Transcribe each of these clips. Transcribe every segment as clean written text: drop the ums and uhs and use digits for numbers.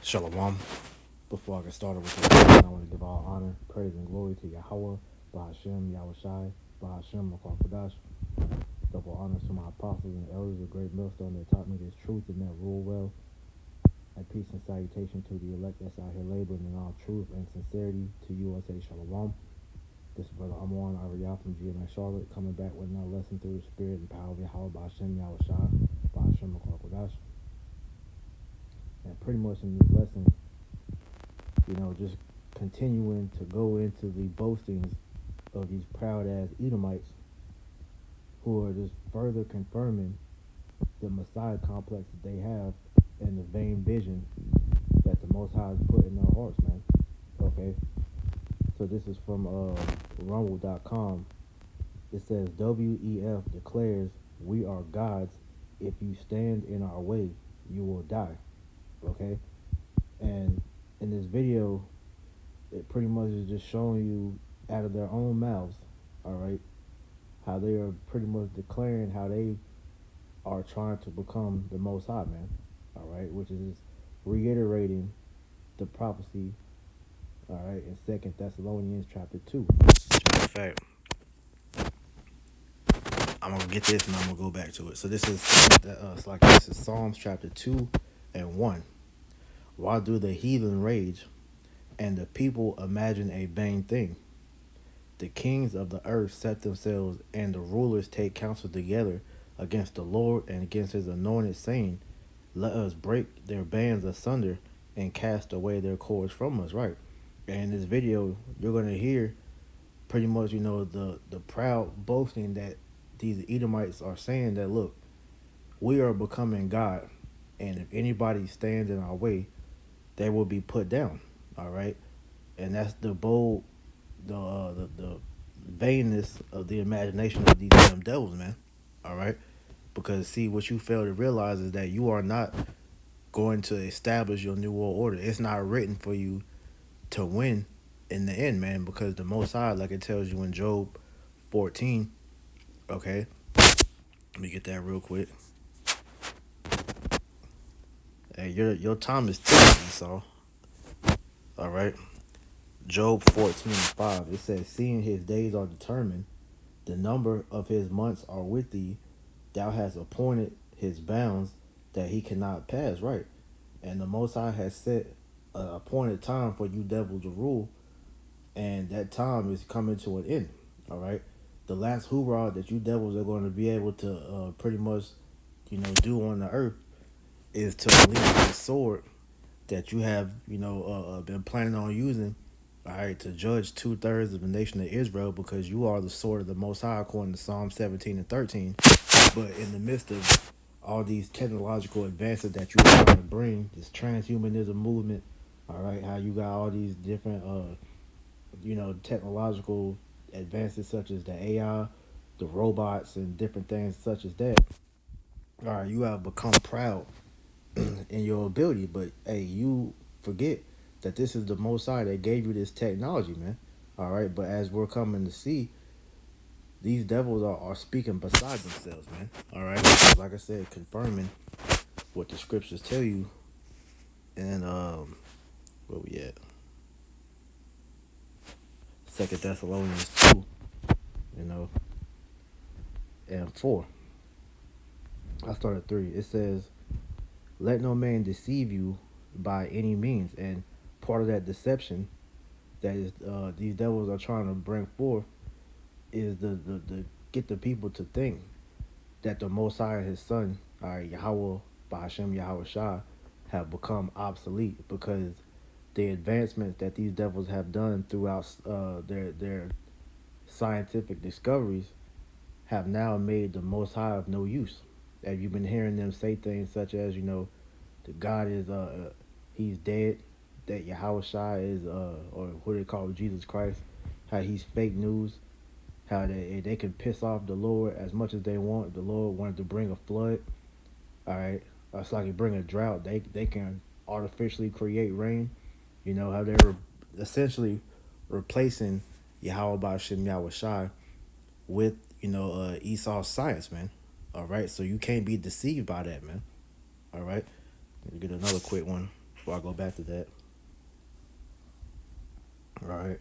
Shalom. Before I get started with this, I want to give all honor, praise, and glory to Yahweh, Bahashem, Yahushai, Bahashem, Makwakadash. Double honors to my apostles and elders of great millstone that taught me this truth and that rule well. And peace and salutation to the elect that's out here laboring in all truth and sincerity. To you, I say Shalom. This is Brother Amon Ariyah from GMS Charlotte, coming back with another lesson through the spirit and power of Yahweh, Bahashem, Yahushai, Bahashem, Makwakadash. And pretty much in these lessons, just continuing to go into the boastings of these proud ass Edomites who are just further confirming the Messiah complex that they have and the vain vision that the Most High has put in their hearts, man. Okay, so this is from Rumble.com. It says WEF declares we are gods. If you stand in our way, you will die. Okay, and in this video, it pretty much is just showing you out of their own mouths, all right, how they are pretty much declaring how they are trying to become the Most High, man, all right, which is reiterating the prophecy, all right, in 2 Thessalonians chapter 2. Matter of fact, I'm going to get this and I'm going to go back to it. So this is, this is Psalms chapter 2 and 1. Why do the heathen rage and the people imagine a vain thing? The kings of the earth set themselves, and the rulers take counsel together against the Lord and against his anointed, saying, let us break their bands asunder and cast away their cords from us. Right. And in this video, you're going to hear pretty much, the proud boasting that these Edomites are saying that, look, we are becoming God, and if anybody stands in our way, they will be put down. All right. And that's the bold, the vainness of the imagination of these damn devils, man. All right, because see, what you fail to realize is that you are not going to establish your new world order. It's not written for you to win in the end, man. Because the Most High, like it tells you in Job 14. Okay, let me get that real quick. Hey, your time is ticking, so all right. Job 14:5. It says, seeing his days are determined, the number of his months are with thee. Thou hast appointed his bounds that he cannot pass. Right. And the Most High has set an appointed time for you devils to rule. And that time is coming to an end. All right. The last hoorah that you devils are going to be able to pretty much, do on the earth is to release the sword that you have, been planning on using, all right, to judge 2/3 of the nation of Israel, because you are the sword of the Most High, according to Psalm 17 and 13. But in the midst of all these technological advances that you're trying to bring, this transhumanism movement, all right, how you got all these different, technological advances such as the AI, the robots, and different things such as that. All right, you have become proud in your ability, but hey, you forget that this is the Most High that gave you this technology, man. All right, but as we're coming to see, these devils are speaking beside themselves, man. All right, like I said, confirming what the scriptures tell you. And where we at? 2 Thessalonians 2, and 4. I started 3. It says, let no man deceive you by any means. And part of that deception that is these devils are trying to bring forth is the get the people to think that the Most High and his son, Yahweh, Bahashem, Yahushai, have become obsolete, because the advancements that these devils have done throughout their scientific discoveries have now made the Most High of no use. Have you been hearing them say things such as, the God is he's dead, that Yahushai is or what they call Jesus Christ, how he's fake news, how they can piss off the Lord as much as they want. The Lord wanted to bring a flood, all right. It's like he bring a drought. They can artificially create rain. How they're essentially replacing Yahweh Ba'Shem Yahushai with Esau's science, man. All right, so you can't be deceived by that, man. All right, let me get another quick one. before I go back to that. All right.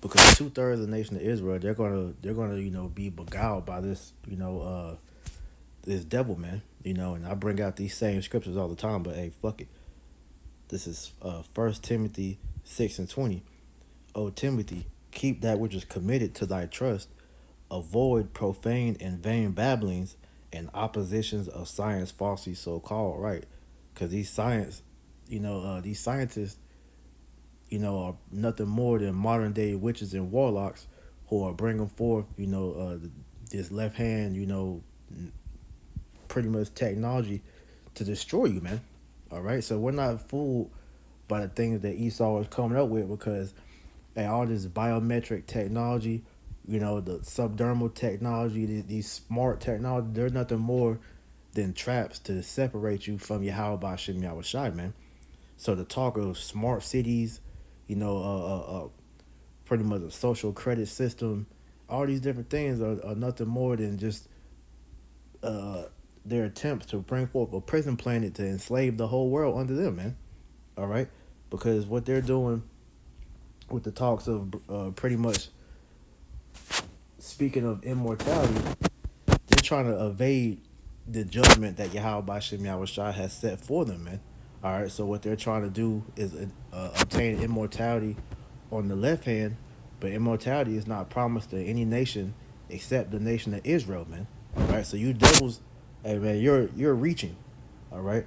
Because 2/3 of the nation of Israel, they're gonna be beguiled by this this devil, man. And I bring out these same scriptures all the time, but hey, fuck it. This is 1 Timothy 6:20. O Timothy, keep that which is committed to thy trust. Avoid profane and vain babblings and oppositions of science falsely so called, right? Because these scientists, are nothing more than modern day witches and warlocks who are bringing forth, this left hand, pretty much technology to destroy you, man. All right, so we're not fooled by the things that Esau is coming up with, because all this biometric technology, the subdermal technology, these smart technology, they're nothing more than traps to separate you from Yahweh Bashem Yahweh Shai, man. So the talk of smart cities, pretty much a social credit system, all these different things are nothing more than just their attempts to bring forth a prison planet to enslave the whole world under them, man. All right, because what they're doing with the talks of pretty much speaking of immortality, they're trying to evade the judgment that Yahweh Bashem Yahweh Shai has set for them, man. All right, so what they're trying to do is obtain immortality on the left hand, but immortality is not promised to any nation except the nation of Israel, man. All right, so you devils, hey man, you're reaching. All right,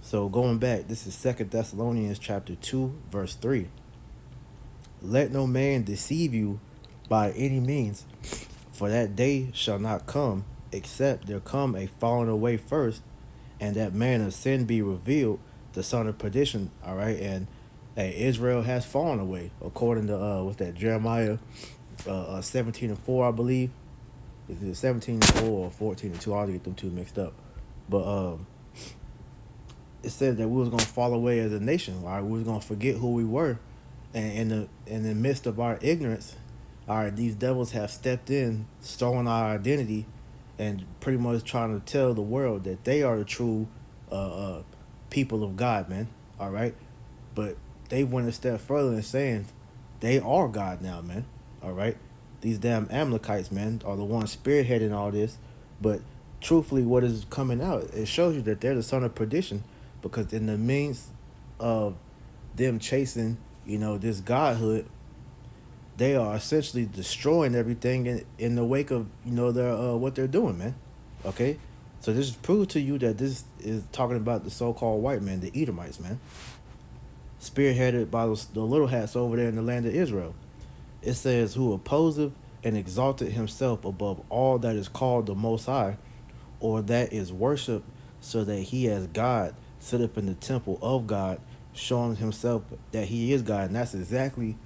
so going back, this is 2 Thessalonians chapter 2 verse 3. Let no man deceive you by any means, for that day shall not come except there come a falling away first, and that man of sin be revealed, the son of perdition. All right, and Israel has fallen away according to what's that, Jeremiah 17:4, I believe. Is it 17:4 or 14:2? I'll get them two mixed up, but it said that we was gonna fall away as a nation. All right, we was gonna forget who we were, and in the midst of our ignorance, all right, these devils have stepped in, stolen our identity, and pretty much trying to tell the world that they are the true people of God, man. All right, but they went a step further in saying they are God now, man. All right, these damn Amalekites, man, are the ones spearheading all this. But truthfully, what is coming out, it shows you that they're the son of perdition, because in the means of them chasing, this godhood, they are essentially destroying everything in the wake of their what they're doing, man. Okay, so this proves to you that this is talking about the so-called white man, the Edomites, man, spearheaded by the little hats over there in the land of Israel. It says, who opposeth and exalted himself above all that is called the Most High, or that is worshipped, so that he as God sitteth in the temple of God, showing himself that he is God. And that's exactly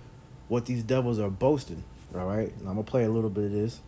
what these devils are boasting. All right, and I'm gonna play a little bit of this.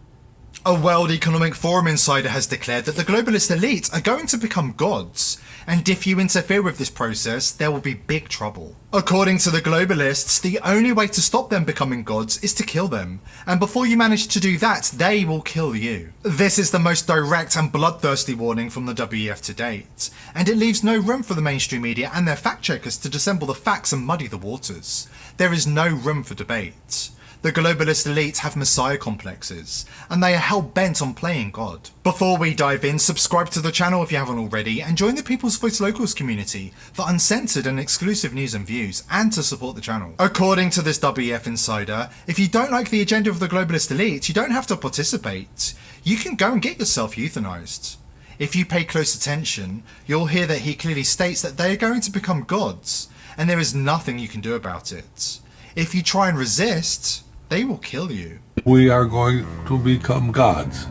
A World Economic Forum insider has declared that the globalist elite are going to become gods, and if you interfere with this process, there will be big trouble. According to the globalists, the only way to stop them becoming gods is to kill them, and before you manage to do that, they will kill you. This is the most direct and bloodthirsty warning from the WEF to date, and it leaves no room for the mainstream media and their fact-checkers to dissemble the facts and muddy the waters. There is no room for debate. The globalist elite have messiah complexes, and they are hell-bent on playing God. Before we dive in, subscribe to the channel if you haven't already, and join the People's Voice Locals community for uncensored and exclusive news and views, and to support the channel. According to this WEF insider, if you don't like the agenda of the globalist elite, you don't have to participate. You can go and get yourself euthanized. If you pay close attention, you'll hear that he clearly states that they are going to become gods, and there is nothing you can do about it. If you try and resist, they will kill you. We are going to become gods.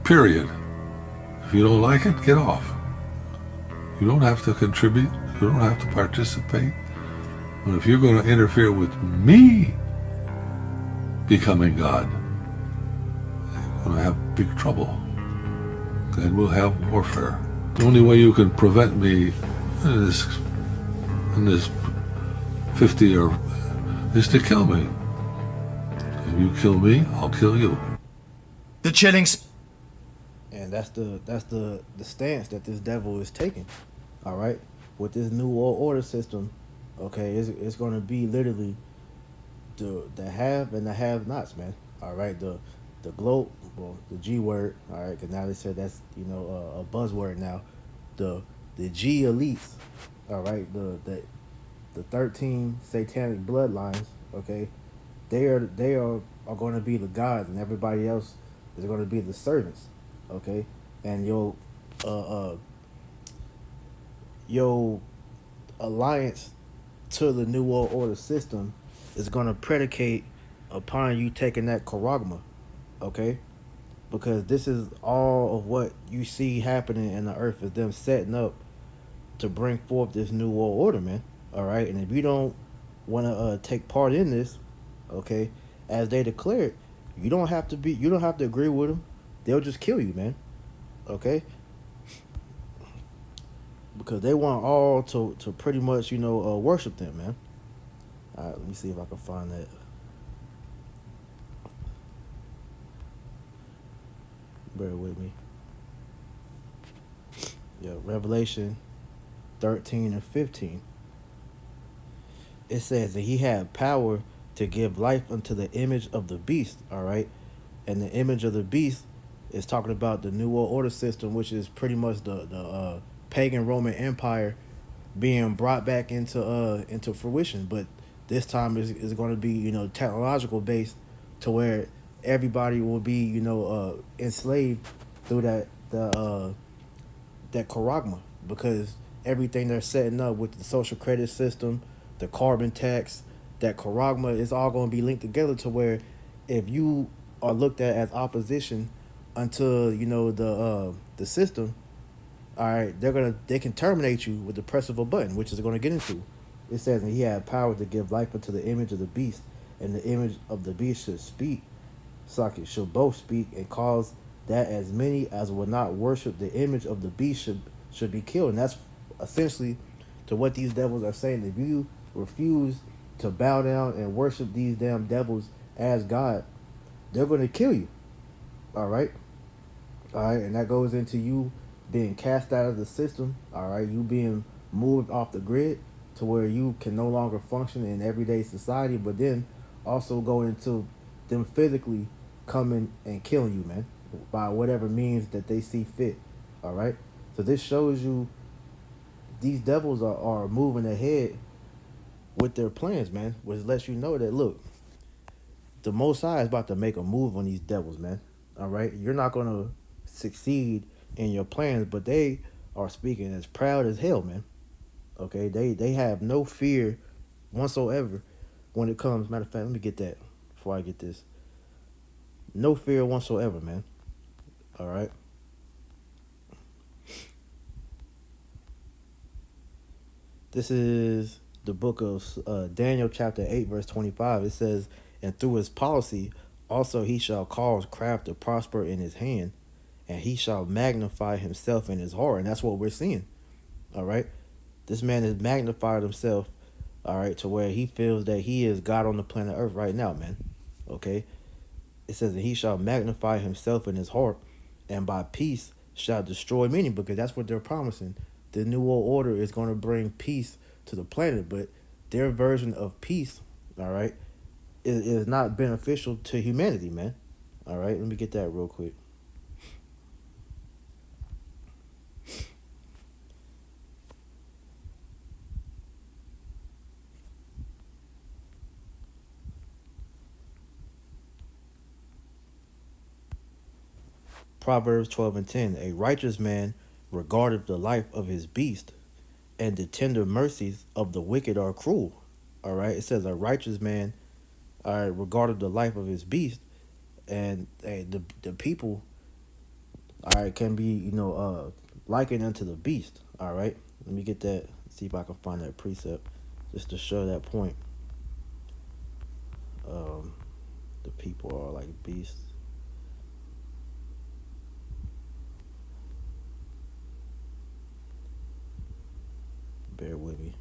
Period. If you don't like it, get off. You don't have to contribute. You don't have to participate. But if you're going to interfere with me becoming God, you're going to have big trouble. And we'll have warfare. The only way you can prevent me in this 50 or is to kill me. If you kill me, I'll kill you. The chilling. And that's the stance that this devil is taking. All right, with this new world order system, okay, it's going to be literally the have and the have nots, man. All right, the globe, well, the G word. All right, because now they said that's a buzzword now. The the G elites. All right, the 13 satanic bloodlines. Okay, they are going to be the gods, and everybody else is going to be the servants. Okay, and uh, uh your alliance to the New World Order system is going to predicate upon you taking that charagma, okay? Because this is all of what you see happening in the earth is them setting up to bring forth this New World Order, man. All right, and if you don't want to take part in this, okay, as they declared, you don't have to agree with them. They'll just kill you, man. Okay, because they want all to pretty much worship them, man. All right, let me see if I can find that. Bear with me. Yeah, Revelation 13 and 15. It says that he had power to give life unto the image of the beast, all right? And the image of the beast is talking about the New World Order system, which is pretty much the pagan Roman Empire being brought back into fruition. But this time is going to be technological based, to where everybody will be enslaved through that charagma, because everything they're setting up with the social credit system, the carbon tax, that charagma is all going to be linked together, to where if you are looked at as opposition unto the system, all right, they can terminate you with the press of a button, which is going to get into. It says, and he had power to give life unto the image of the beast, and the image of the beast should speak. Socket should both speak, and cause that as many as will not worship the image of the beast should be killed. And that's essentially to what these devils are saying. If you refuse to bow down and worship these damn devils as God, they're going to kill you. All right. All right, and that goes into you being cast out of the system. All right, you being moved off the grid to where you can no longer function in everyday society, but then also go into them physically coming and killing you, man, by whatever means that they see fit. All right, so this shows you these devils are moving ahead with their plans, man, which lets you know that, look, the Most High is about to make a move on these devils, man. All right, you're not gonna succeed in your plans, but they are speaking as proud as hell, man. Okay, they have no fear whatsoever when it comes. Matter of fact, let me get that before I get this. No fear whatsoever, man. All right. This is the book of Daniel, chapter 8, verse 25. It says, and through his policy also he shall cause craft to prosper in his hand, and he shall magnify himself in his heart. And that's what we're seeing. All right. This man has magnified himself, all right, to where he feels that he is God on the planet Earth right now, man. Okay. It says that he shall magnify himself in his heart, and by peace shall destroy many, because that's what they're promising. The New World Order is going to bring peace to the planet, but their version of peace, all right, is not beneficial to humanity, man. All right, let me get that real quick. Proverbs 12 and 10. A righteous man regardeth the life of his beast, and the tender mercies of the wicked are cruel. All right, it says a righteous man, all right, regardeth the life of his beast, and the people, all right, can be likened unto the beast. All right, let me get that. See if I can find that precept just to show that point. The people are like beasts. Bear with me.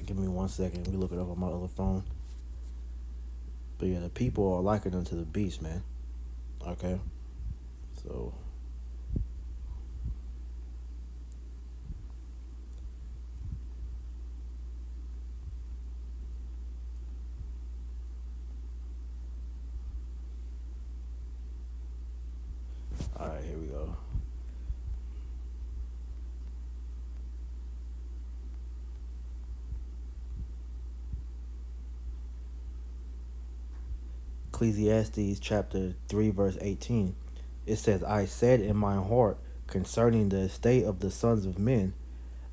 Give me 1 second. Let me look it up on my other phone. But yeah, the people are likened unto the beast, man. Okay, so all right, here we go. Ecclesiastes chapter 3 verse 18. It says, I said in my heart concerning the estate of the sons of men,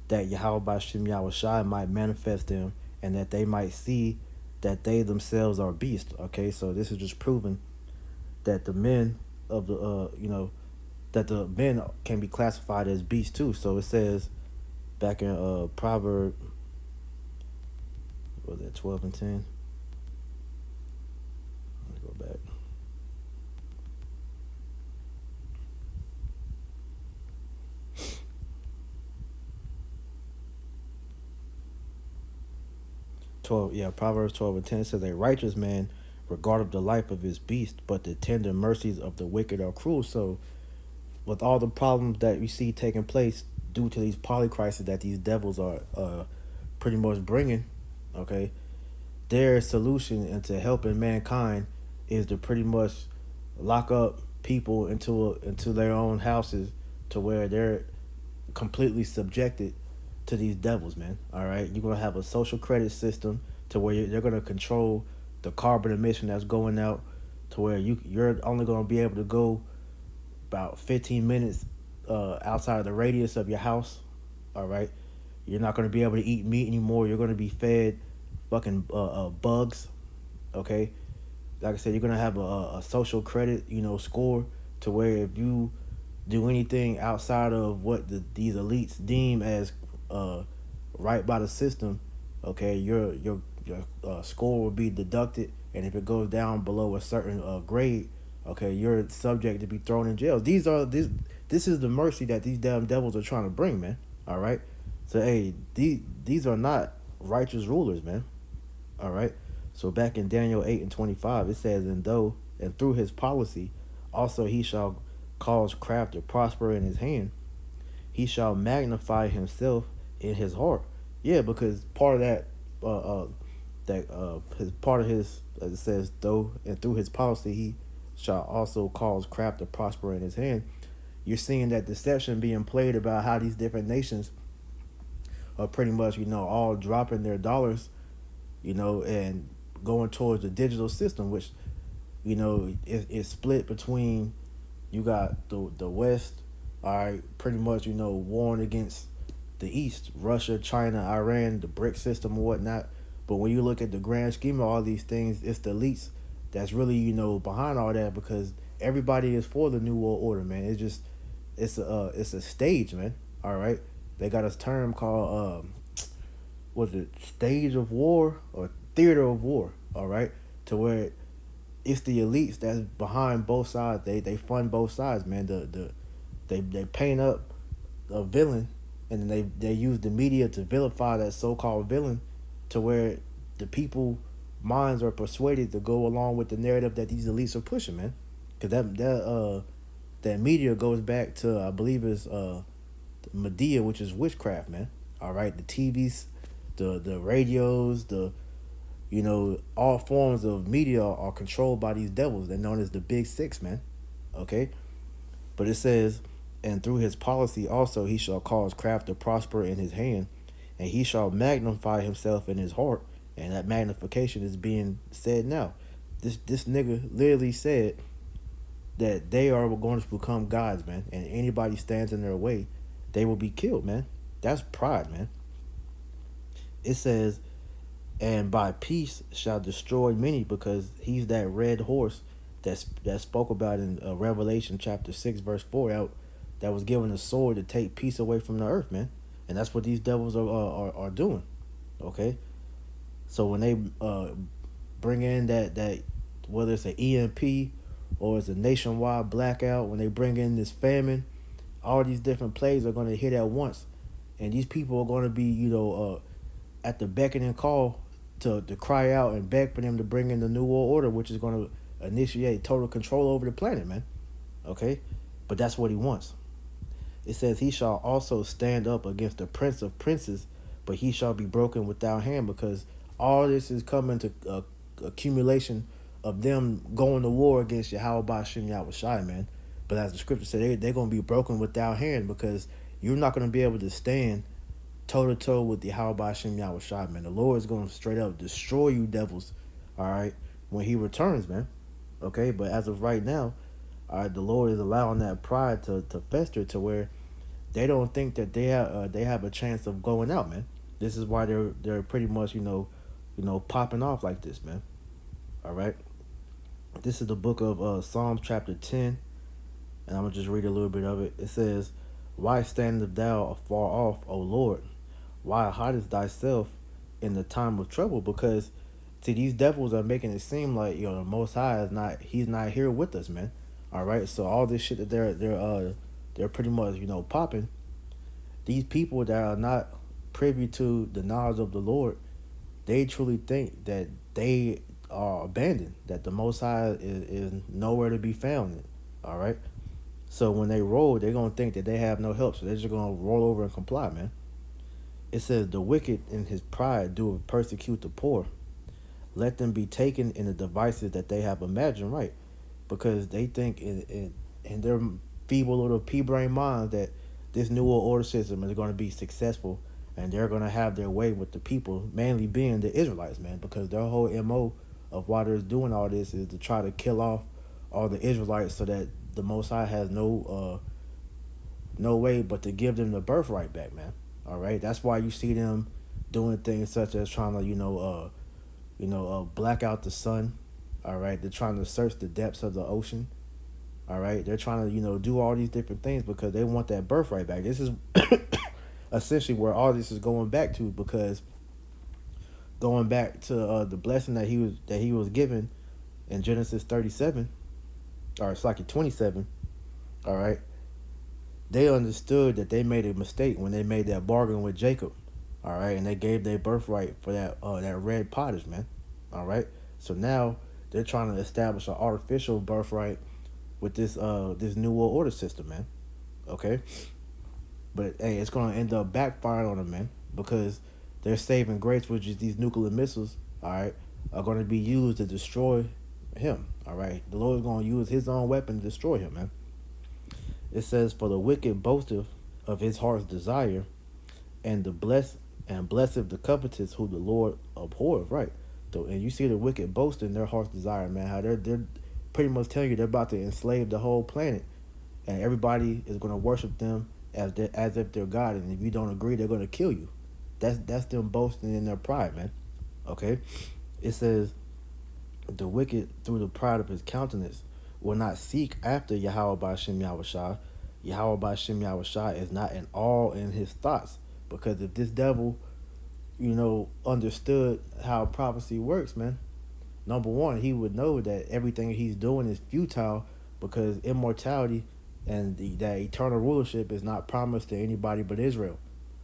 that Yahweh Bashem Yahushai might manifest them, and that they might see that they themselves are beasts. Okay, so this is just proving that the men of the that the men can be classified as beasts too. So it says back in Proverb, what was that, 12 and 10? Let's go back. 12, yeah, Proverbs 12 and 10 says, a righteous man regardeth the life of his beast, but the tender mercies of the wicked are cruel. So with all the problems that we see taking place due to these polycrises that these devils are pretty much bringing, okay, their solution into helping mankind is to pretty much lock up people into their own houses, to where they're completely subjected to these devils, man. All right, you're gonna have a social credit system to where they're gonna control the carbon emission that's going out, to where you're only gonna be able to go about 15 minutes outside of the radius of your house. All right, you're not gonna be able to eat meat anymore. You're gonna be fed fucking bugs. Okay, like I said, you're gonna have a social credit, score, to where if you do anything outside of what these elites deem as right by the system, okay, your score will be deducted, and if it goes down below a certain grade, okay, you're subject to be thrown in jail. This is the mercy that these damn devils are trying to bring, man. All right, so hey, these are not righteous rulers, man. All right, so back in Daniel 8 and 25, it says, and through his policy, also he shall cause craft to prosper in his hand. He shall magnify himself in his heart. Yeah, because part of his part of his, as it says, though and through his policy he shall also cause craft to prosper in his hand. You're seeing that deception being played about how these different nations are pretty much, all dropping their dollars, and going towards the digital system, which, is split between, you got the West, all right, pretty much, warring against the East, Russia, China, Iran, the BRIC system and whatnot. But when you look at the grand scheme of all these things, it's the elites that's really, behind all that, because everybody is for the New World Order, man. It's a stage, man. All right, they got a term called was it stage of war or theater of war? All right, to where it's the elites that's behind both sides. They fund both sides, man. They paint up a villain, and then they use the media to vilify that so-called villain, to where the people minds are persuaded to go along with the narrative that these elites are pushing, man. Because that media goes back to, I believe it's Medea, which is witchcraft, man. All right, the TVs, the radios, all forms of media are controlled by these devils. They're known as the Big Six, man. Okay, but it says, and through his policy also he shall cause craft to prosper in his hand, and he shall magnify himself in his heart. And that magnification is being said now. This nigga literally said that they are going to become gods, man, and anybody stands in their way, they will be killed, man. That's pride, man. It says, and by peace shall destroy many, because he's that red horse that spoke about in Revelation chapter 6 verse 4, that was given a sword to take peace away from the earth, man. And that's what these devils are doing. Okay, so when they bring in that whether it's an EMP or it's a nationwide blackout, when they bring in this famine, all these different plagues are going to hit at once, and these people are going to be at the beck and call to cry out and beg for them to bring in the New World Order, which is going to initiate total control over the planet, man. Okay? But that's what he wants. It says, he shall also stand up against the prince of princes, but he shall be broken without hand, because all this is coming to accumulation of them going to war against Yahweh Ba'Shem Yahweh Shai, man. But as the scripture said, they're going to be broken without hand, because you're not going to be able to stand toe to toe with the Yahweh Ba'Shem Yahweh Shai, man. The Lord is going to straight up destroy you devils, all right, when he returns, man. Okay, but as of right now, all right, the Lord is allowing that pride to fester to where they don't think that they have a chance of going out, man. This is why they're pretty much popping off like this, man. All right. This is the book of Psalms chapter 10, and I'm gonna just read a little bit of it. It says, "Why standest thou afar off, O Lord? Why hidest thyself in the time of trouble?" Because see, these devils are making it seem like the Most High is not. He's not here with us, man. All right. So all this shit that they're pretty much popping. These people that are not privy to the knowledge of the Lord, they truly think that they are abandoned, that the Most High is nowhere to be found. All right. So when they roll, they're gonna think that they have no help, so they're just gonna roll over and comply, man. It says, "The wicked in his pride do persecute the poor. Let them be taken in the devices that they have imagined," right? Because they think in their feeble little pea-brain minds that this new world order system is going to be successful, and they're going to have their way with the people, mainly being the Israelites, man. Because their whole MO of why they're doing all this is to try to kill off all the Israelites, so that the Most High has no way but to give them the birthright back, man. All right, that's why you see them doing things such as trying to black out the sun. All right, they're trying to search the depths of the ocean. All right, they're trying to do all these different things because they want that birthright back. This is essentially where all this is going back to, because going back to the blessing that he was given in Genesis 37, or it's like 27. All right, they understood that they made a mistake when they made that bargain with Jacob. All right, and they gave their birthright for that red pottage, man. All right, so now they're trying to establish an artificial birthright with this new world order system, man. Okay, but hey, it's gonna end up backfiring on them, man, because their saving grace, which is these nuclear missiles, all right, are going to be used to destroy him. All right, the Lord is going to use his own weapon to destroy him, man. It says, "For the wicked boasteth of his heart's desire, and blessed the covetous who the Lord abhorreth," right? So, and you see the wicked boasting their heart's desire, man. How they're pretty much telling you they're about to enslave the whole planet, and everybody is going to worship them as if they're God. And if you don't agree, they're going to kill you. That's them boasting in their pride, man. Okay, it says, "The wicked through the pride of his countenance will not seek after Yahweh Ba'Shem Yahweh Shai. Yahweh Ba'Shem Yahweh Shai is not in all in his thoughts." Because if this devil, understood how prophecy works, man, number one, he would know that everything he's doing is futile, because immortality and that eternal rulership is not promised to anybody but Israel.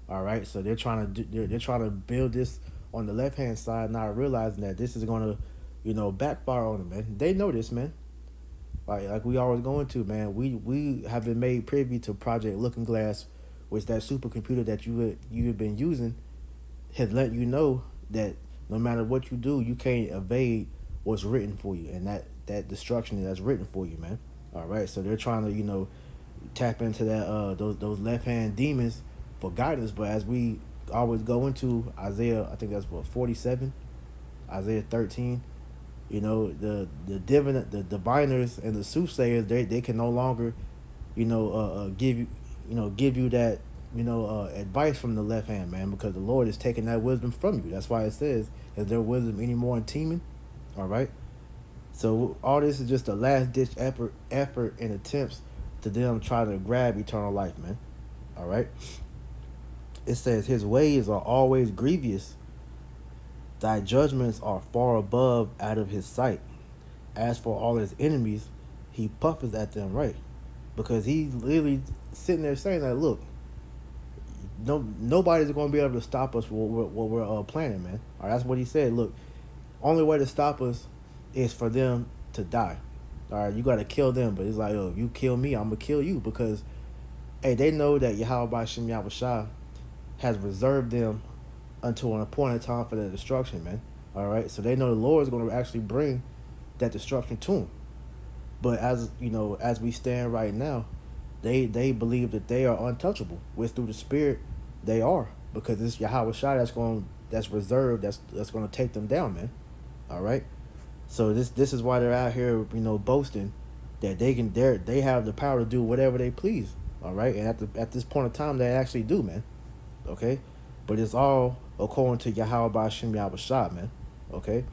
All right, so they're trying to build this on the left hand side, not realizing that this is going to, backfire on them, man. They know this, man. Like we always going to, man. We have been made privy to Project Looking Glass, which that supercomputer that you have been using has let you know that no matter what you do, you can't evade what's written for you, and that destruction that's written for you, man. All right, so they're trying to tap into that those left hand demons for guidance. But as we always go into Isaiah, I think that's what 47, Isaiah 13. The diviners and the soothsayers, they can no longer give you that advice from the left hand, man, because the Lord is taking that wisdom from you. That's why it says, "Is there wisdom any more in teeming?" All right. So all this is just a last ditch effort and attempts to them try to grab eternal life, man. All right. It says, "His ways are always grievous. Thy judgments are far above out of his sight. As for all his enemies, he puffeth at them," right? Because he's literally sitting there saying that, look, nobody's going to be able to stop us what we're planning, man. All right, that's what he said. Look, only way to stop us is for them to die. All right, you got to kill them, but it's like, oh, if you kill me, I'm gonna kill you, because hey, they know that Yahweh Bashim Yahushua has reserved them until an appointed time for their destruction, man. All right, so they know the Lord is going to actually bring that destruction to them. But as you know, as we stand right now, they believe that they are untouchable, which through the Spirit they are, because it's Yahweh Shai that's reserved, that's going to take them down, man. All right, so this is why they're out here, boasting that they have the power to do whatever they please. All right, and at this point in time, they actually do, man. Okay, but it's all according to Yahweh Bashim Yahushua, man. Okay,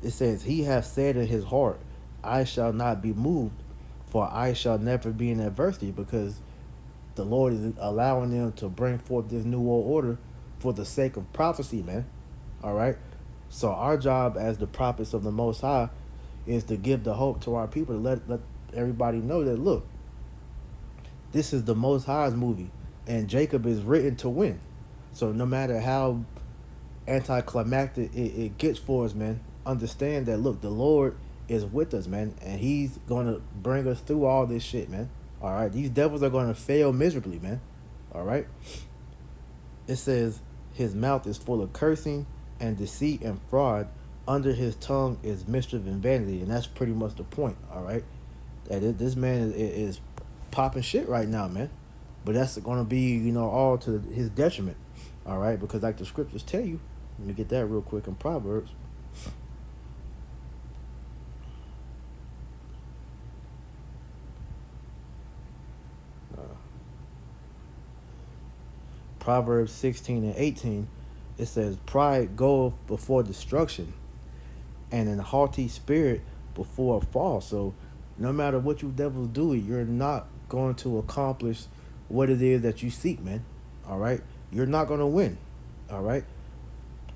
it says, he hath said in his heart, I shall not be moved, for I shall never be in adversity, because the Lord is allowing them to bring forth this new world order for the sake of prophecy, man. All right, so our job as the prophets of the Most High is to give the hope to our people, to let everybody know that, look, this is the Most High's movie, and Jacob is written to win. So no matter how anticlimactic it gets for us, man, understand that, look, the Lord is with us, man, and he's going to bring us through all this shit, man. All right, these devils are going to fail miserably, man. All right, it says his mouth is full of cursing and deceit and fraud, under his tongue is mischief and vanity. And that's pretty much the point. All right, that this man is popping shit right now, man, but that's going to be, all to his detriment. All right, because like the scriptures tell you, let me get that real quick in Proverbs. Proverbs 16 and 18, it says, pride goeth before destruction, and an haughty spirit before a fall. So no matter what you devils do, you're not going to accomplish what it is that you seek, man. All right, you're not going to win. All right,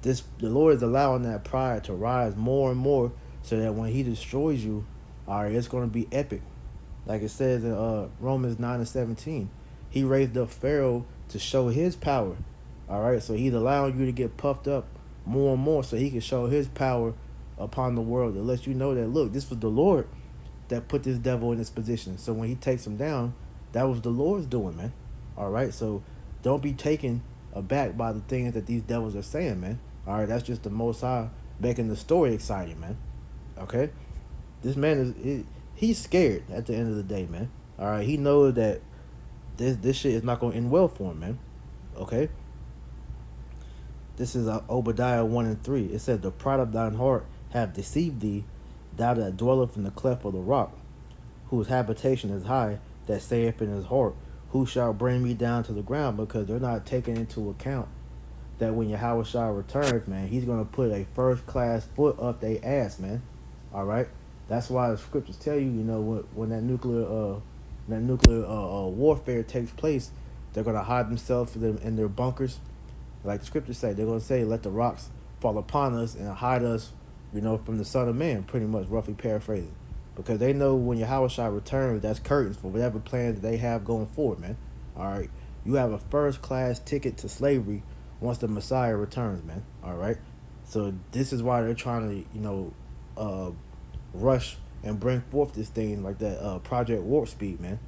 the Lord is allowing that pride to rise more and more, so that when he destroys you, all right, it's going to be epic. Like it says in Romans 9 and 17, he raised up Pharaoh to show his power. All right, so he's allowing you to get puffed up more and more, so he can show his power upon the world, to let you know that, look, this was the Lord that put this devil in this position. So when he takes him down, that was the Lord's doing, man. All right, so don't be taken aback by the things that these devils are saying, man. All right, that's just the Most High making the story exciting, man. Okay, this man he's scared at the end of the day, man. All right, he knows that this shit is not going to end well for him, man. Okay, this is Obadiah 1 and 3. It says, the pride of thine heart have deceived thee, thou that dwelleth in the cleft of the rock, whose habitation is high, that saith in his heart, who shall bring me down to the ground? Because they're not taking into account that when Yahweh Shai returns, man, he's going to put a first-class foot up their ass, man. All right, that's why the scriptures tell you, when that nuclear warfare takes place, they're going to hide themselves in their bunkers. Like the scriptures say, they're going to say, let the rocks fall upon us and hide us, from the Son of Man, pretty much, roughly paraphrasing. Because they know when Yahweh Shai returns, that's curtains for whatever plans they have going forward, man. All right, you have a first-class ticket to slavery once the Messiah returns, man. All right, so this is why they're trying to, rush and bring forth this thing like that, Project Warp Speed, man,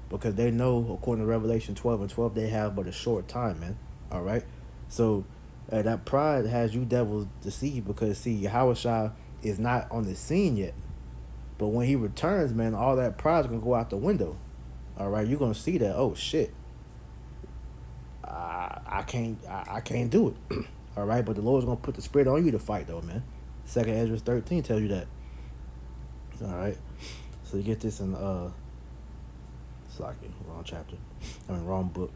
because they know, according to Revelation 12 and 12, they have but a short time, man. All right, so that pride has you devils deceived, because see, Yahweh Shai is not on the scene yet, but when he returns, man, all that pride is gonna go out the window. All right, you're gonna see that, oh shit, I can't do it. All right, but the Lord's gonna put the spirit on you to fight, though, man. 2nd Ezra 13 tells you that. All right, so you get this in it's like wrong chapter, wrong book.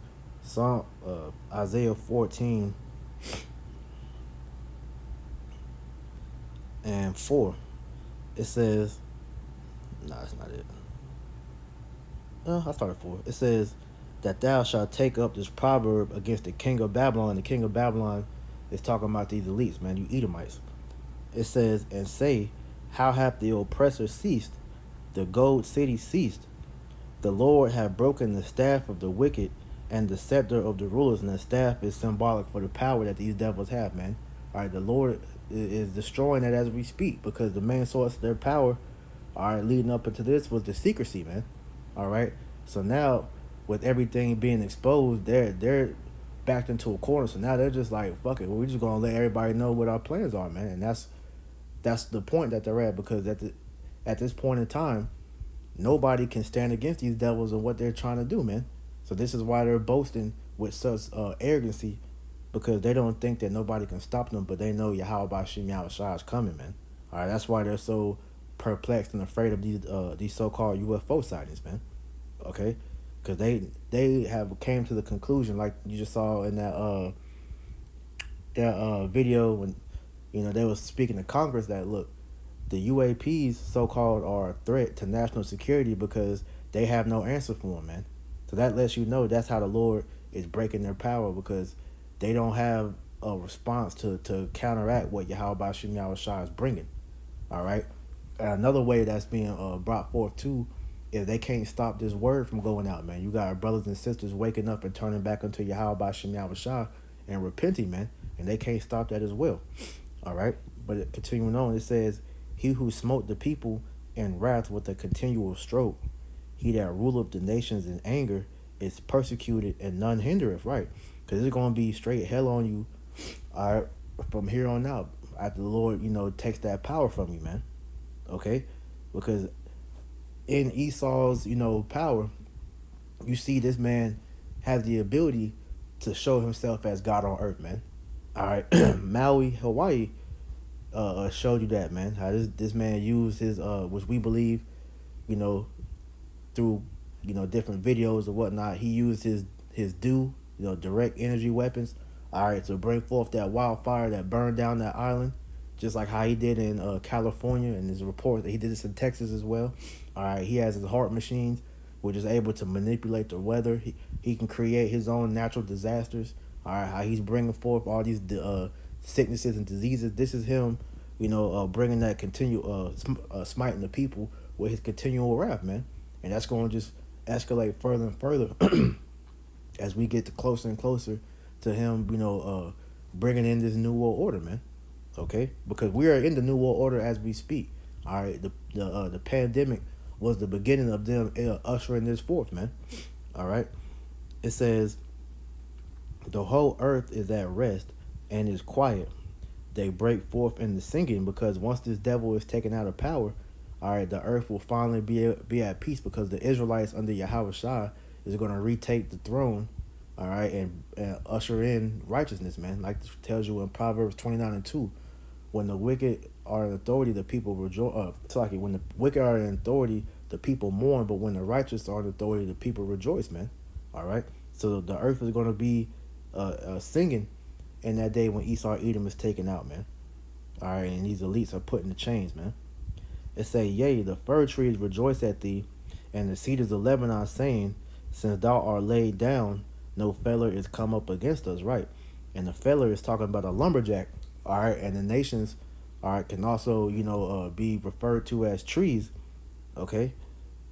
Isaiah 14 and 4. It says, no, that's not it. I started 4. It says that thou shalt take up this proverb against the king of Babylon. The king of Babylon is talking about these elites, man, you Edomites. It says, and say, how hath the oppressor ceased? The gold city ceased. The Lord hath broken the staff of the wicked, and the scepter of the rulers, and the staff is symbolic for the power that these devils have, man. All right, the Lord is destroying it as we speak, because the main source of their power, all right, leading up into this was the secrecy, man. All right, so now with everything being exposed, they're backed into a corner. So now they're just like, fuck it, we're just gonna let everybody know what our plans are, man. And that's the point that they're at, because at this point in time, nobody can stand against these devils and what they're trying to do, man. So this is why they're boasting with such arrogancy, because they don't think that nobody can stop them, but they know Yahweh Bashim Yahushua is coming, man. All right, that's why they're so perplexed and afraid of these so-called UFO sightings, man. Okay, because they have came to the conclusion, like you just saw in that video when they was speaking to Congress, that look, the UAPs so-called are a threat to national security because they have no answer for them, man. So that lets you know that's how the Lord is breaking their power, because they don't have a response to counteract what Yahweh Bashim Yahushua is bringing. All right. Another way that's being brought forth too is they can't stop this word from going out, man. You got our brothers and sisters waking up and turning back unto Yahweh Bashim Yahushua and repenting, man, and they can't stop that as well. All right. But continuing on, it says, "He who smote the people in wrath with a continual stroke, he that ruleth the nations in anger, is persecuted and none hindereth," right? Because it's going to be straight hell on you, all right, from here on out, after the Lord, takes that power from you, man. Okay? Because in Esau's, power, you see this man has the ability to show himself as God on earth, man. All right? Maui, Hawaii, showed you that, man. How this man used his, which we believe, through, different videos or whatnot, he used his direct energy weapons, all right, to bring forth that wildfire that burned down that island, just like how he did in California, and there's a report that he did this in Texas as well. All right, he has his heart machines, which is able to manipulate the weather. He can create his own natural disasters. All right, how he's bringing forth all these sicknesses and diseases. This is him, bringing that smiting the people with his continual wrath, man. And that's going to just escalate further and further as we get closer and closer to him, bringing in this new world order, man. Okay, because we are in the new world order as we speak. All right, the pandemic was the beginning of them ushering this forth, man. All right, it says, "The whole earth is at rest and is quiet. They break forth in the singing, because once this devil is taken out of power, all right, the earth will finally be at peace, because the Israelites under Yahweh Shai is going to retake the throne, all right, and usher in righteousness, man. Like it tells you in Proverbs 29:2, when the wicked are in authority, the people rejoice. When the wicked are in authority, the people mourn, but when the righteous are in authority, the people rejoice, man. All right, so the earth is going to be singing in that day when Esau Edom is taken out, man. All right, and these elites are put in the chains, man. It say, "Yea, the fir trees rejoice at thee, and the cedars of Lebanon, saying, Since thou art laid down, no feller is come up against us," right? And the feller is talking about a lumberjack, all right? And the nations, all right, can also, be referred to as trees, okay?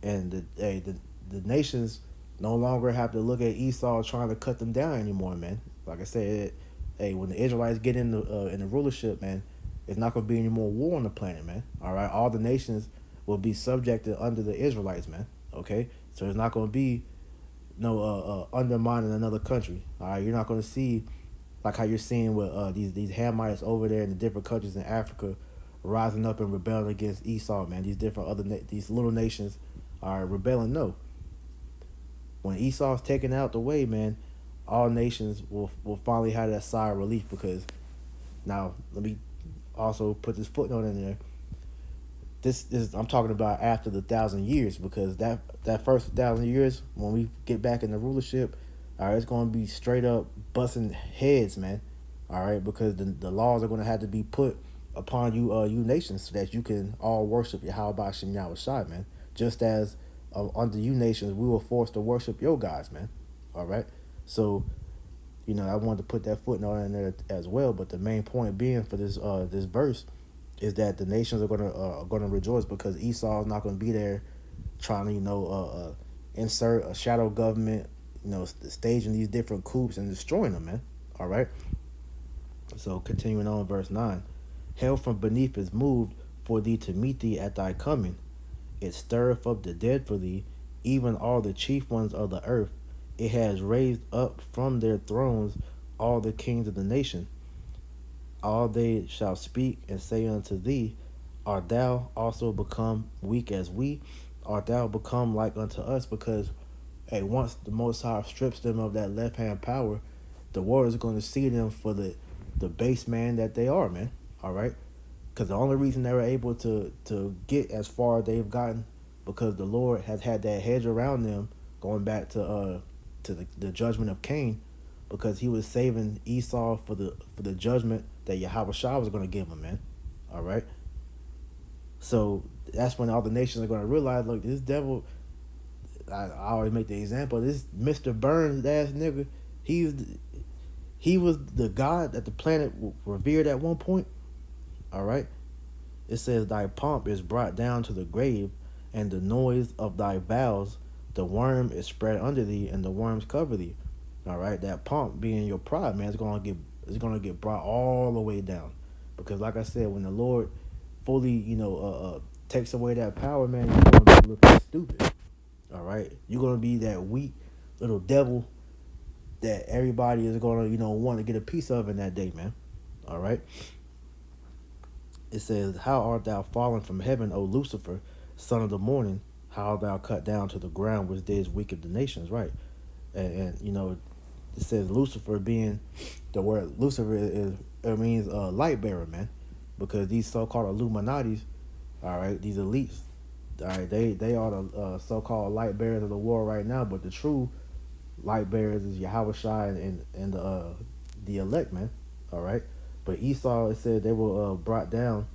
And the nations no longer have to look at Esau trying to cut them down anymore, man. Like I said, when the Israelites get in the rulership, man, it's not going to be any more war on the planet, man. All right, all the nations will be subjected under the Israelites, man. Okay, so it's not going to be no undermining another country. All right, you're not going to see like how you're seeing with these Hamites over there in the different countries in Africa rising up and rebelling against Esau, man. These different these little nations are rebelling. No, when Esau's taken out the way, man, all nations will finally have that sigh of relief, because now let me also put this footnote in there. This is, I'm talking about after the 1,000 years, because that first 1,000 years, when we get back in the rulership, all right, it's going to be straight up busting heads, man. All right, because the laws are going to have to be put upon you, you nations, so that you can all worship Yahweh Bashim Yahushua, man. Just as under you nations, we were forced to worship your gods, man. All right, so I wanted to put that footnote in there as well. But the main point being for this this verse is that the nations are gonna rejoice, because Esau is not gonna be there trying to insert a shadow government, staging these different coups and destroying them, man. All right. So continuing on, verse 9. Hell from beneath is moved for thee to meet thee at thy coming. It stirreth up the dead for thee, even all the chief ones of the earth. It has raised up from their thrones all the kings of the nation. All they shall speak and say unto thee, art thou also become weak as we? Art thou become like unto us? Because, hey, once the Most High strips them of that left hand power, the world is going to see them for the base man that they are, man. All right, because the only reason they were able to get as far as they've gotten, because the Lord has had that hedge around them, going back to the judgment of Cain, because he was saving Esau for the judgment that Yahweh Shah was going to give him, man. All right. So that's when all the nations are going to realize, look, this devil. I always make the example. This Mr. Burns ass nigga, he was the god that the planet revered at one point. All right. It says, thy pomp is brought down to the grave, and the noise of thy vows, the worm is spread under thee, and the worms cover thee. All right, that pomp being your pride, man, it's gonna get brought all the way down, because like I said, when the Lord fully, takes away that power, man, you're gonna be looking stupid. All right, you're gonna be that weak little devil that everybody is gonna, want to get a piece of in that day, man. All right. It says, how art thou fallen from heaven, O Lucifer, son of the morning? How art thou cut down to the ground, which didst weaken the nations? Right. And it says Lucifer, being the word Lucifer is it means light bearer, man, because these so-called Illuminatis, all right, these elites, all right, they are the so-called light bearers of the world right now, but the true light bearers is Yahweh Shai and the elect, man. All right. But Esau, it said they were brought down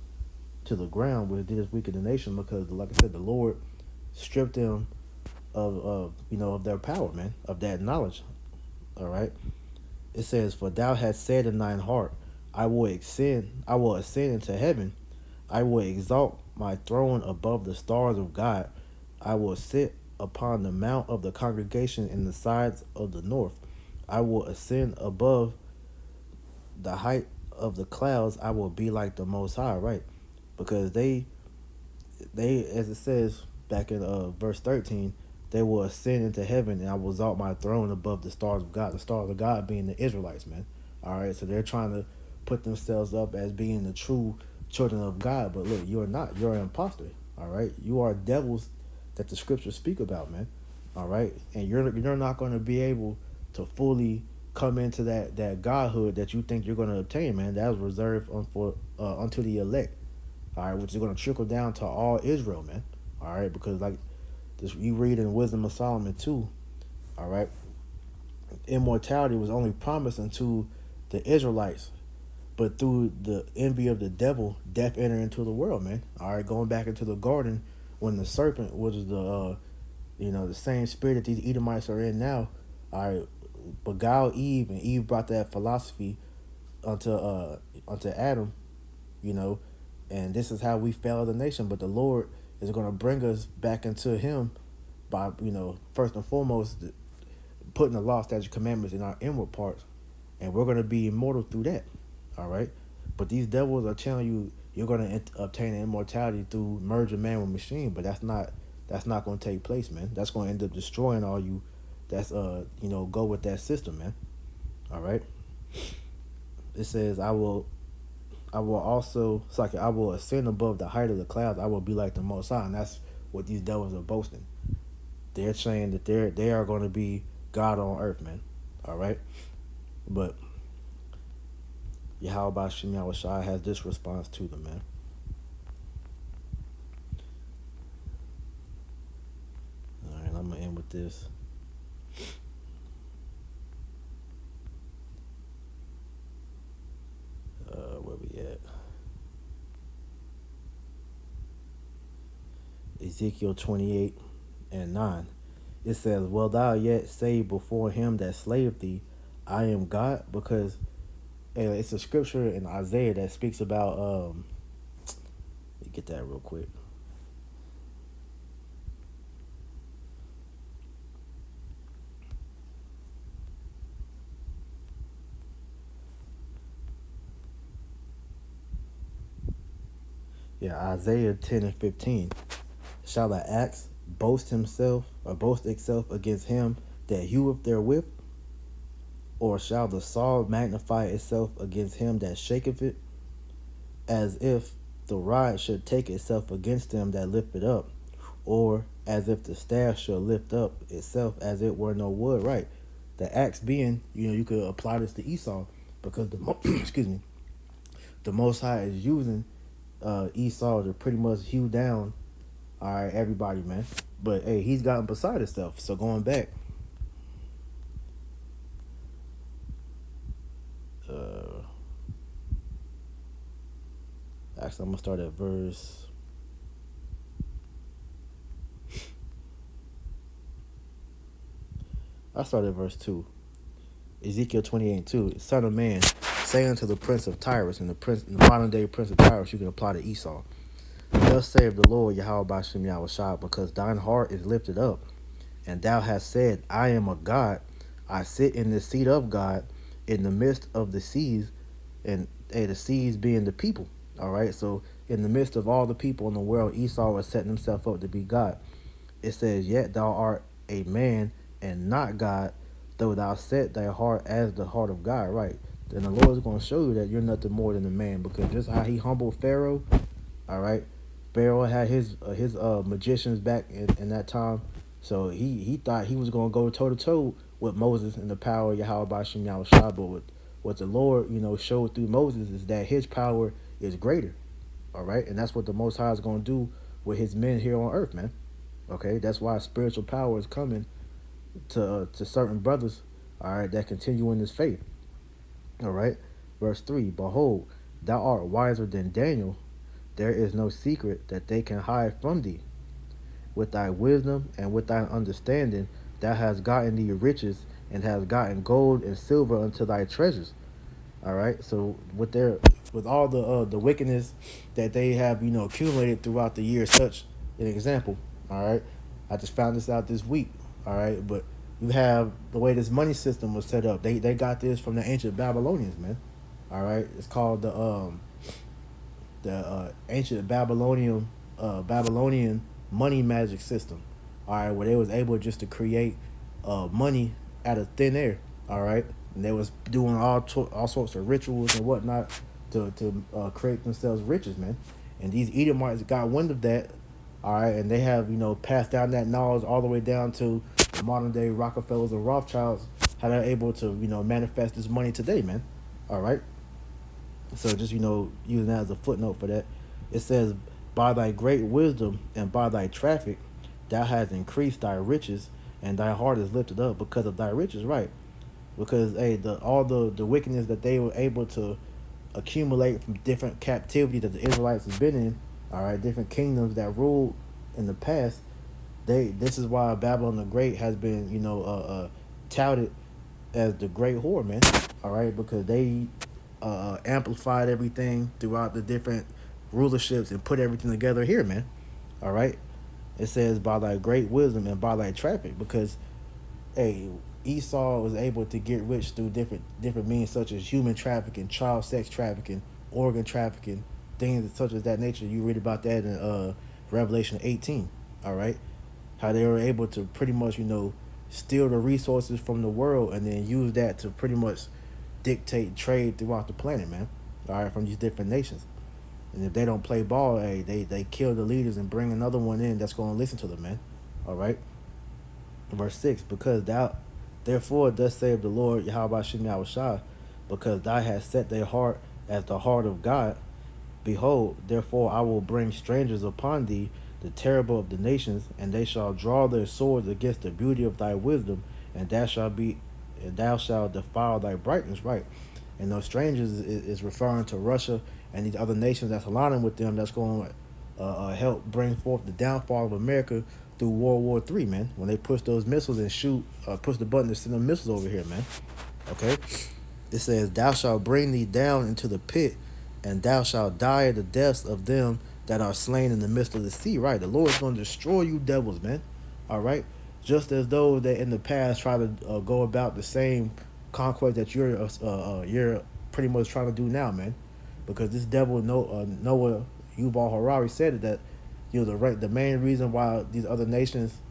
to the ground, which did weaken the nation, because, like I said, the Lord stripped them of their power, man, of that knowledge. All right. It says, for thou hast said in thine heart, I will ascend into heaven. I will exalt my throne above the stars of God. I will sit upon the mount of the congregation in the sides of the north. I will ascend above the height of the clouds. I will be like the Most High, right? Because they, as it says back in verse 13, they will ascend into heaven, and I will exalt my throne above the stars of God. The stars of God being the Israelites, man. All right, so they're trying to put themselves up as being the true children of God, but look, you're not. You're an imposter. All right, you are devils that the scriptures speak about, man. All right, and you're not going to be able to fully come into that godhood that you think you're going to obtain, man. That was reserved unto the elect. All right, which is going to trickle down to all Israel, man. All right, because like this, you read in Wisdom of Solomon 2. All right, immortality was only promised unto the Israelites, but through the envy of the devil, death entered into the world, man. All right, going back into the garden when the serpent, which is the same spirit that these Edomites are in now, all right, beguiled Eve, and Eve brought that philosophy unto Adam, you know, and this is how we fell as a nation. But the Lord is going to bring us back into Him by, first and foremost, putting the law, statute, commandments in our inward parts, and we're going to be immortal through that. All right, but these devils are telling you you're going to obtain immortality through merging man with machine, but that's not going to take place, man. That's going to end up destroying all you. That's go with that system, man. All right. It says, I will also, it's like, I will ascend above the height of the clouds. I will be like the Most High, and that's what these devils are boasting. They're saying that they are going to be God on earth, man. All right, but Yahweh Shem Yahweh Shai has this response to them, man. All right, I'm gonna end with this. Where we at? Ezekiel 28:9. It says, will thou yet say before him that slaved thee, I am God? Because it's a scripture in Isaiah that speaks about, let me get that real quick. Yeah, Isaiah 10 and 15. Shall the axe boast himself or boast itself against him that heweth therewith? Or shall the saw magnify itself against him that shaketh it? As if the rod should take itself against them that lift it up, or as if the staff should lift up itself as it were no wood. Right. The axe being, you could apply this to Esau because excuse me, the Most High is using Esau to pretty much hew down, all right, everybody, man. But hey, he's gotten beside himself. So going back, uh, actually, I'm gonna start at verse. I start at verse 2. Ezekiel 28:2. Son of man, say unto the prince of Tyrus, and the modern day prince of Tyrus, you can apply to Esau. Thus saith the Lord Yahweh Bashem Yahushua, because thine heart is lifted up, and thou hast said, I am a God, I sit in the seat of God, in the midst of the seas, and the seas being the people. All right, so in the midst of all the people in the world, Esau was setting himself up to be God. It says, yet thou art a man and not God, though thou set thy heart as the heart of God. Right. Then the Lord is going to show you that you're nothing more than a man, because just how he humbled Pharaoh, all right, Pharaoh had his magicians back in that time, so he thought he was going to go toe to toe with Moses and the power of Yahweh Bashim Yahushua. But what the Lord showed through Moses is that his power is greater, all right, and that's what the Most High is going to do with his men here on earth, man. Okay, that's why spiritual power is coming to certain brothers, all right, that continue in this faith. All right, verse 3. Behold, thou art wiser than Daniel. There is no secret that they can hide from thee. With thy wisdom and with thy understanding, thou hast gotten thee riches, and hast gotten gold and silver unto thy treasures. All right. So with all the wickedness that they have accumulated throughout the years, such an example. All right. I just found this out this week. All right, but you have the way this money system was set up. They got this from the ancient Babylonians, man. All right. It's called the ancient Babylonian money magic system. All right, where they was able just to create money out of thin air. All right, and they was doing all sorts of rituals and whatnot to create themselves riches, man. And these Edomites got wind of that. All right, and they have passed down that knowledge all the way down to the modern day Rockefellers and Rothschilds, how they're able to manifest this money today, man. All right. So just using that as a footnote for that, it says, "By thy great wisdom and by thy traffic, thou hast increased thy riches, and thy heart is lifted up because of thy riches." Right? Because hey, all the wickedness that they were able to accumulate from different captivity that the Israelites have been in, all right, different kingdoms that ruled in the past. This is why Babylon the Great has been touted as the great whore, man. All right, because they amplified everything throughout the different rulerships and put everything together here, man. All right. It says by thy great wisdom and by thy traffic, because hey, Esau was able to get rich through different means, such as human trafficking, child sex trafficking, organ trafficking, things such as that nature. You read about that in Revelation 18. All right, how they were able to pretty much steal the resources from the world and then use that to pretty much dictate trade throughout the planet, man. All right, from these different nations. And if they don't play ball, hey, they kill the leaders and bring another one in that's going to listen to them, man. All right. Verse 6, because therefore thus saith the Lord Yahweh Shem Yahushua, because thou hast set thy heart as the heart of God, behold, therefore I will bring strangers upon thee, the terrible of the nations, and they shall draw their swords against the beauty of thy wisdom, and thou shalt defile thy brightness. Right. And those strangers is referring to Russia and these other nations that's aligning with them, that's going to help bring forth the downfall of America through World War III, man. When they push those missiles and push the button to send them missiles over here, man. Okay? It says, thou shalt bring thee down into the pit, and thou shalt die the deaths of them that are slain in the midst of the sea. Right? The Lord is going to destroy you devils, man. All right? Just as those that in the past try to go about the same conquest that you're pretty much trying to do now, man. Because this devil Noah, Yuval Harari said it, that the main reason why these other nations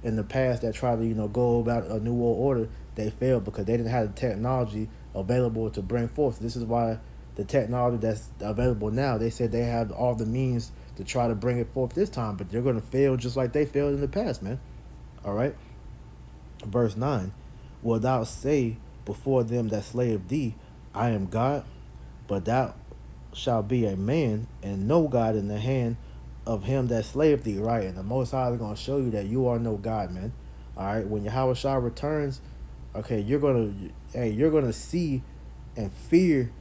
in the past that tried to go about a new world order, they failed because they didn't have the technology available to bring forth. This is why the technology that's available now, they said they have all the means to try to bring it forth this time, but they're going to fail just like they failed in the past, man. All right. Verse 9, wilt thou say before them that slave thee, I am God? But thou shalt be a man, and no God in the hand of him that slaved thee, right? And the Most High is going to show you that you are no God, man. All right. When Yahweh Shah returns, okay, you're gonna see and fear.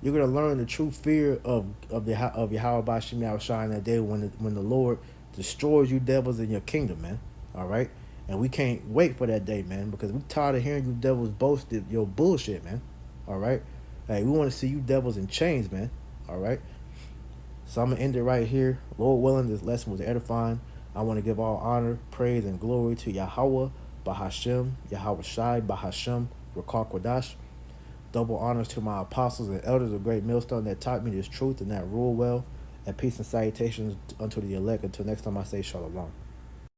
You're gonna learn the true fear of Yahweh Bashim Yahweh Shah in that day when the Lord destroys you devils in your kingdom, man. All right. And we can't wait for that day, man, because we're tired of hearing you devils boast your bullshit, man. All right. Hey, we want to see you devils in chains, man. All right. So I'm going to end it right here. Lord willing, this lesson was edifying. I want to give all honor, praise, and glory to Yahweh, Bahashem, Yahweh Shai, Bahashem, Rakar Kodash. Double honors to my apostles and elders of Great Millstone that taught me this truth and that rule well. And peace and salutations unto the elect. Until next time I say shalom.